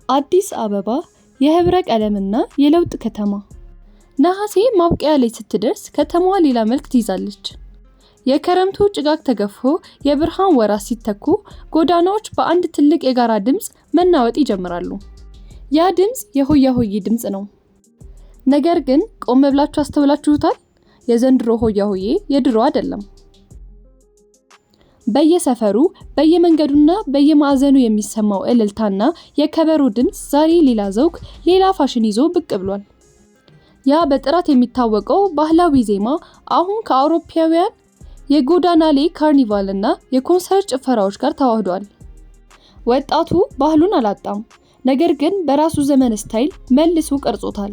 አዲስ አበባ የህብረ ቀለምና የለውጥ ከተማ። ነሐሴ ማብቂያ ላይ ስትደርስ ከተማዋ ሌላ መልክ ትይዛለች። የክረምቱ ጭጋግ ተገፎ የብርሃን ወራት ሲተኩ ጎዳናዎች በአንድ ትልቅ የጋራ ድምጽ መናወጥ ይጀምራሉ። ያ ድምጽ የሆያ ሆዬ ድምጽ ነው። ነገር ግን ቆም ብላችሁ አስተውላችሁታል? የዘንድሮ ሆያ ሆዬ የድሮ አይደለም። በየሰፈሩ በየመንገዱና በየማዕዘኑ የሚሰማው እልልታና የከበሮ ድምጽ ዛሬ ሌላ ዘውግ ሌላ ፋሽን ይዞ ብቅ ብሏል። ያ በጥራት የሚታወቀው ባህላዊ ዜማ አሁን ከአውሮፓውያን የጎዳና ላይ ካርኒቫልና የኮንሰርት ጭፈራዎች ጋር ተዋህዷል። ወጣቱ ባህሉን አላጣም፣ ነገር ግን በራሱ ዘመን ስታይል መልሶ ቀርጾታል።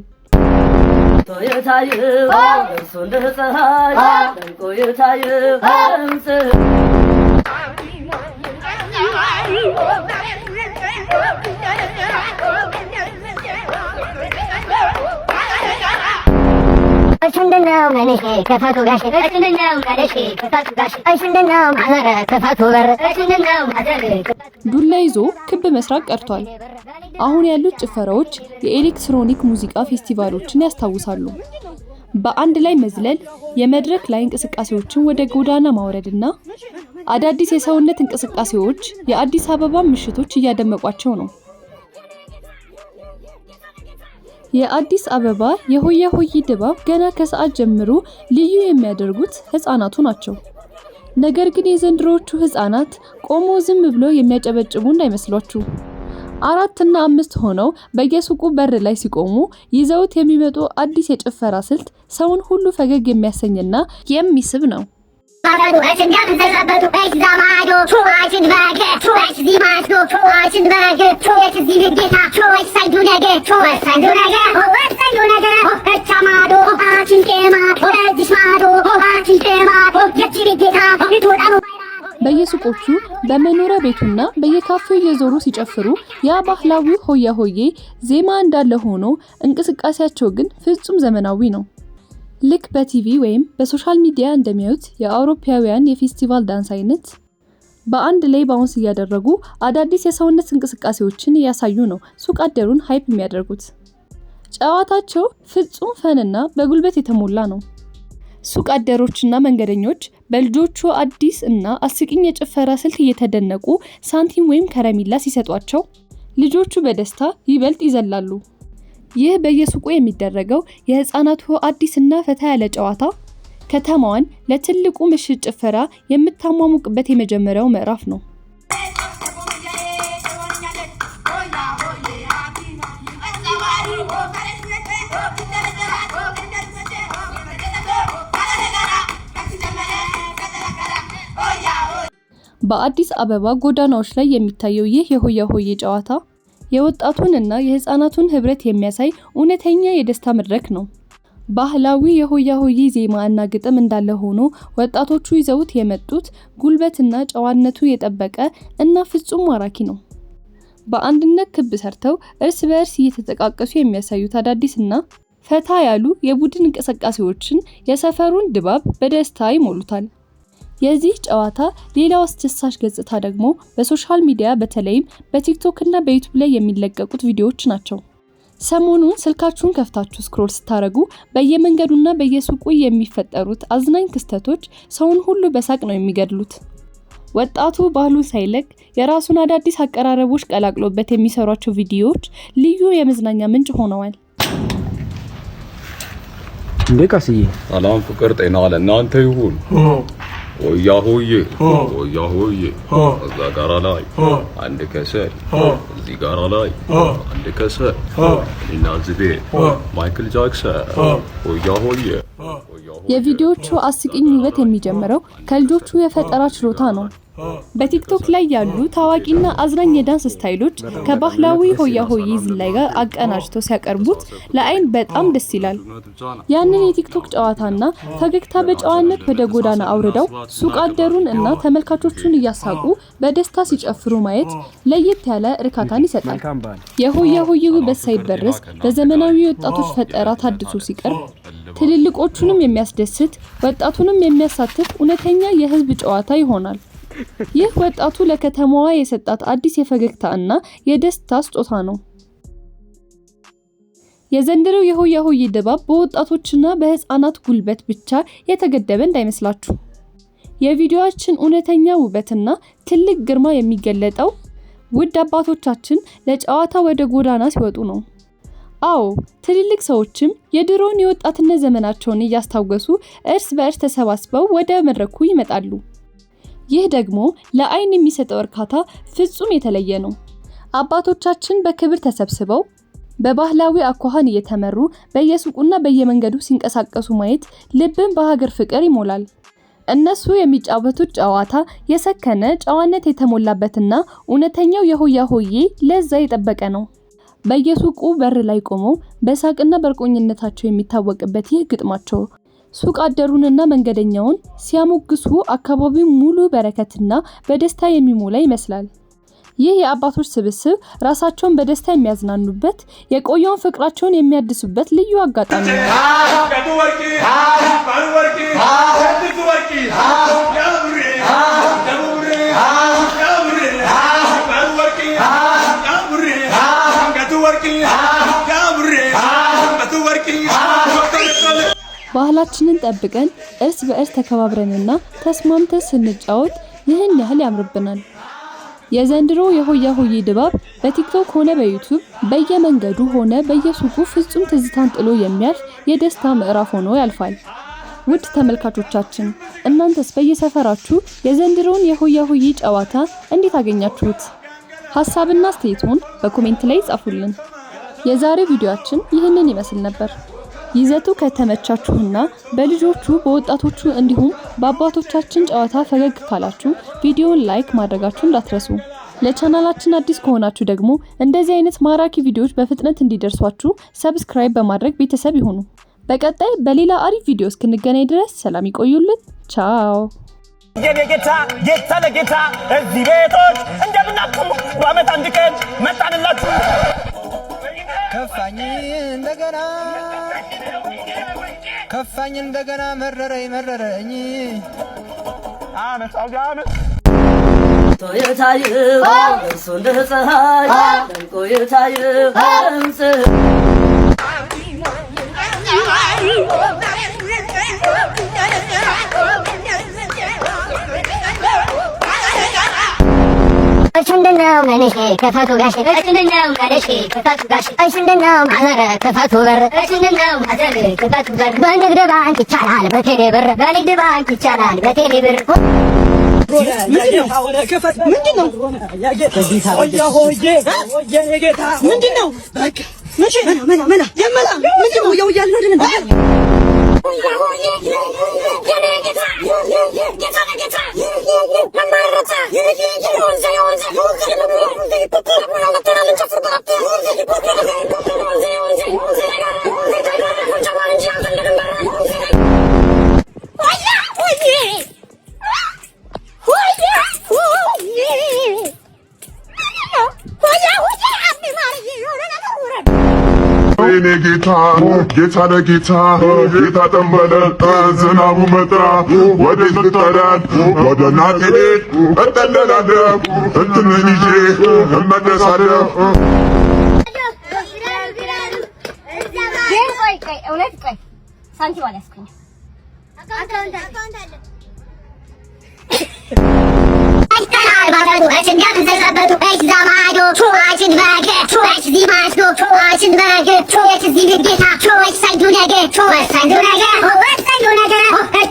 Ashindana manishi kafatu gashi ashindana manishi kafatu gashi ashindana mazare kafatu በር ashindana mazare ዱላ ይዞ ክብ መስራት ቀርቷል። አሁን ያሉት ጭፈራዎች የኤሌክትሮኒክ ሙዚቃ ፌስቲቫሎችን ያስታውሳሉ። በአንድ ላይ መዝለል፣ የመድረክ ላይ እንቅስቃሴዎችን ወደ ጎዳና ማውረድና አዳዲስ የሰውነት እንቅስቃሴዎች የአዲስ አበባ ምሽቶች እያደመቋቸው ነው። የአዲስ አበባ የሆያ ሆዬ ድባብ ገና ከሰዓት ጀምሮ ልዩ የሚያደርጉት ህፃናቱ ናቸው። ነገር ግን የዘንድሮቹ ህፃናት ቆሞ ዝም ብሎ የሚያጨበጭቡ እንዳይመስሏችሁ። 4 እና 5 ሆነው በየሱቁ በር ላይ ሲቆሙ ይዘውት የሚመጡ አዲስ የጭፈራ ስልት ሰውን ሁሉ ፈገግ የሚያሰኝና የሚስብ ነው። በየሱቆቹ በመኖሪያ ቤቱና በየካፌው እየዞሩ ሲጨፍሩ ያ ባህላዊ ሆያ ሆዬ ዜማ እንዳለ ሆኖ እንቅስቃሴያቸው ግን ፍጹም ዘመናዊ ነው። ልክ በቲቪ ወይም በሶሻል ሚዲያ እንደሚያዩት የአውሮፓውያን የፌስቲቫል ዳንስ አይነት በአንድ ላይ ባውንስ እያደረጉ አዳዲስ የሰውነት እንቅስቃሴዎችን እያሳዩ ነው ሱቅ አደሩን ሃይፕ የሚያደርጉት። ጨዋታቸው ፍጹም ፈንና በጉልበት የተሞላ ነው። ሱቅ አደሮችና መንገደኞች በልጆቹ አዲስ እና አስቂኝ የጭፈራ ስልት እየተደነቁ ሳንቲም ወይም ከረሜላ ሲሰጧቸው ልጆቹ በደስታ ይበልጥ ይዘላሉ። ይህ በየሱቁ የሚደረገው የህፃናቱ አዲስና ፈታ ያለ ጨዋታ ከተማዋን ለትልቁ ምሽት ጭፈራ የምታሟሙቅበት የመጀመሪያው ምዕራፍ ነው። በአዲስ አበባ ጎዳናዎች ላይ የሚታየው ይህ የሆያ ሆዬ ጨዋታ የወጣቱንና የህፃናቱን ህብረት የሚያሳይ እውነተኛ የደስታ መድረክ ነው። ባህላዊ የሆያ ሆዬ ዜማ እና ግጥም እንዳለ ሆኖ ወጣቶቹ ይዘውት የመጡት ጉልበትና ጨዋነቱ የጠበቀ እና ፍጹም ማራኪ ነው። በአንድነት ክብ ሰርተው እርስ በእርስ እየተጠቃቀሱ የሚያሳዩት አዳዲስና ፈታ ያሉ የቡድን እንቅስቃሴዎችን የሰፈሩን ድባብ በደስታ ይሞሉታል። የዚህ ጨዋታ ሌላው አስደሳች ገጽታ ደግሞ በሶሻል ሚዲያ በተለይም በቲክቶክ እና በዩቲዩብ ላይ የሚለቀቁት ቪዲዮዎች ናቸው። ሰሞኑን ስልካችሁን ከፍታችሁ ስክሮል ስታረጉ በየመንገዱና በየሱቁ የሚፈጠሩት አዝናኝ ክስተቶች ሰውን ሁሉ በሳቅ ነው የሚገድሉት። ወጣቱ ባህሉን ሳይለቅ የራሱን አዳዲስ አቀራረቦች ቀላቅሎበት የሚሰሯቸው ቪዲዮዎች ልዩ የመዝናኛ ምንጭ ሆነዋል። እንደቃስዬ ሰላም ፍቅር ጤና ለእናንተ ይሁን። ሆያ ሆዬ ሆያ ሆዬ እዛ ጋራ ላይ አንድ ከሰል እዚህ ጋራ ላይ አንድ ከሰል እኔና ዝቤ ማይክል ጃክሰን ሆያ ሆዬ። የቪዲዮቹ አስቂኝ ውበት የሚጀምረው ከልጆቹ የፈጠራ ችሎታ ነው። በቲክቶክ ላይ ያሉ ታዋቂና አዝናኝ የዳንስ ስታይሎች ከባህላዊ ሆያ ሆዬ ዝላይ ጋር አቀናጅተው ሲያቀርቡት ለአይን በጣም ደስ ይላል። ያንን የቲክቶክ ጨዋታና ፈገግታ በጨዋነት ወደ ጎዳና አውርደው ሱቅ አደሩን እና ተመልካቾቹን እያሳቁ በደስታ ሲጨፍሩ ማየት ለየት ያለ እርካታን ይሰጣል። የሆያ ሆዬ ውበት ሳይበረዝ በዘመናዊ ወጣቶች ፈጠራ ታድሶ ሲቀርብ ትልልቆቹንም የሚያስደስት ወጣቱንም የሚያሳትፍ እውነተኛ የህዝብ ጨዋታ ይሆናል። ይህ ወጣቱ ለከተማዋ የሰጣት አዲስ የፈገግታ እና የደስታ ስጦታ ነው። የዘንድሮው የሆያ ሆዬ ድባብ በወጣቶችና በህፃናት ጉልበት ብቻ የተገደበ እንዳይመስላችሁ። የቪዲዮአችን እውነተኛ ውበትና ትልቅ ግርማ የሚገለጠው ውድ አባቶቻችን ለጨዋታ ወደ ጎዳና ሲወጡ ነው። አዎ ትልልቅ ሰዎችም የድሮውን የወጣትነት ዘመናቸውን እያስታወሱ እርስ በእርስ ተሰባስበው ወደ መድረኩ ይመጣሉ። ይህ ደግሞ ለአይን የሚሰጠው እርካታ ፍጹም የተለየ ነው። አባቶቻችን በክብር ተሰብስበው በባህላዊ አኳኋን እየተመሩ በየሱቁና በየመንገዱ ሲንቀሳቀሱ ማየት ልብን በሀገር ፍቅር ይሞላል። እነሱ የሚጫወቱት ጨዋታ የሰከነ ጨዋነት የተሞላበትና እውነተኛው የሆያ ሆዬ ለዛ የጠበቀ ነው። በየሱቁ በር ላይ ቆመው በሳቅና በርቆኝነታቸው የሚታወቅበት ይህ ግጥማቸው ሱቅ አደሩንና መንገደኛውን ሲያሞግሱ አካባቢው ሙሉ በረከትና በደስታ የሚሞላ ይመስላል። ይህ የአባቶች ስብስብ ራሳቸውን በደስታ የሚያዝናኑበት የቆየውን ፍቅራቸውን የሚያድሱበት ልዩ አጋጣሚ ነው። ባህላችንን ጠብቀን እርስ በእርስ ተከባብረንና ተስማምተን ስንጫወት ይህን ያህል ያምርብናል። የዘንድሮ የሆያ ሆዬ ድባብ በቲክቶክ ሆነ በዩቲዩብ በየመንገዱ ሆነ በየሱቁ ፍጹም ትዝታን ጥሎ የሚያልፍ የደስታ ምዕራፍ ሆኖ ያልፋል። ውድ ተመልካቾቻችን እናንተስ በየሰፈራችሁ የዘንድሮውን የሆያ ሆዬ ጨዋታ እንዴት አገኛችሁት? ሐሳብና አስተያየቶን በኮሜንት ላይ ጻፉልን። የዛሬው ቪዲዮአችን ይህንን ይመስል ነበር። ይዘቱ ከተመቻችሁና በልጆቹ በወጣቶቹ እንዲሁም በአባቶቻችን ጨዋታ ፈገግ ካላችሁ ቪዲዮውን ላይክ ማድረጋችሁን እንዳትረሱ። ለቻናላችን አዲስ ከሆናችሁ ደግሞ እንደዚህ አይነት ማራኪ ቪዲዮዎች በፍጥነት እንዲደርሷችሁ ሰብስክራይብ በማድረግ ቤተሰብ ይሁኑ። በቀጣይ በሌላ አሪፍ ቪዲዮ እስክንገናኝ ድረስ ሰላም ይቆዩልን። ቻው። የጌታ ጌታ ለጌታ እዚህ ቤቶች እንደምናችሁ በአመት አንድ ቀን መጣንላችሁ። ከፋኝ እንደገና መረረኝ አመት አመት ቶየታየው እሱ እንደ ፀሐይ ደምቆ የታየው እሽንደናው ነነሽ ከፋቱ ጋሽ እሽንደናው ነነሽ ከፋቱ ጋሽ እሽንደናው ማዘር ከፋቱ በር እሽንደናው ማዘር ከፋቱ በር በንግድ ባንክ ይቻላል በቴሌ ብር በንግድ ባንክ ይቻላል በቴሌ ብር ምንድነው? ሆያ ሆዬ የጌታ ምንድነው? በቃ መቼ መና የመላ ምንድነው? ያውያል ነው አይደል? ሆያ ሆዬ የጌታ ጌታ ለጌታ ማማረታ ወይኔ ጌታ ጌታ ለጌታ ጌታ ጠመለ ዝናቡ መጣ ወደ ልጠራን ወደ እናቴ ቤት እጠለላለሁ እንትንን ይዤ እመለሳለሁ። ሳንቲም አልያዝኩኝም።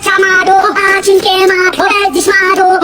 Chama do, a chinquema, o